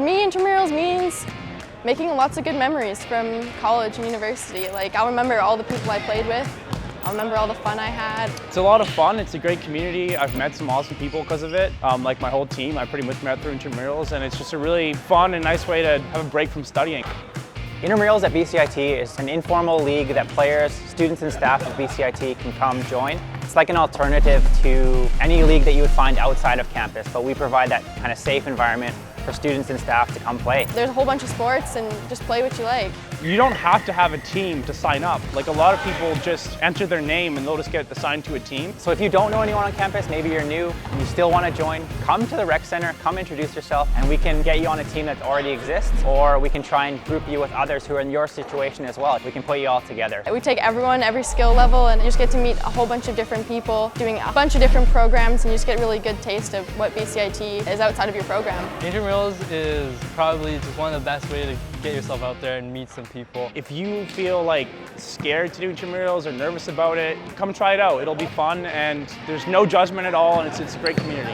me, Intramurals means making lots of good memories from college and university. Like, I'll remember all the people I played with. I'll remember all the fun I had. It's a lot of fun. It's a great community. I've met some awesome people because of it. Like my whole team, I pretty much met through Intramurals, and it's just a really fun and nice way to have a break from studying. Intramurals at BCIT is an informal league that players, students and staff of BCIT can come join. It's like an alternative to any league that you would find outside of campus, but we provide that kind of safe environment for students and staff to come play. There's a whole bunch of sports and just play what you like. You don't have to have a team to sign up. Like, a lot of people just enter their name and they'll just get assigned to a team. So if you don't know anyone on campus, maybe you're new and you still want to join, come to the rec center, come introduce yourself, and we can get you on a team that already exists, or we can try and group you with others who are in your situation as well. We can put you all together. We take everyone, every skill level, and you just get to meet a whole bunch of different people doing a bunch of different programs, and you just get a really good taste of what BCIT is outside of your program. Intramurals is probably just one of the best ways to get yourself out there and meet some people. If you feel like scared to do Intramurals or nervous about it, come try it out. It'll be fun, and there's no judgment at all, and it's a great community.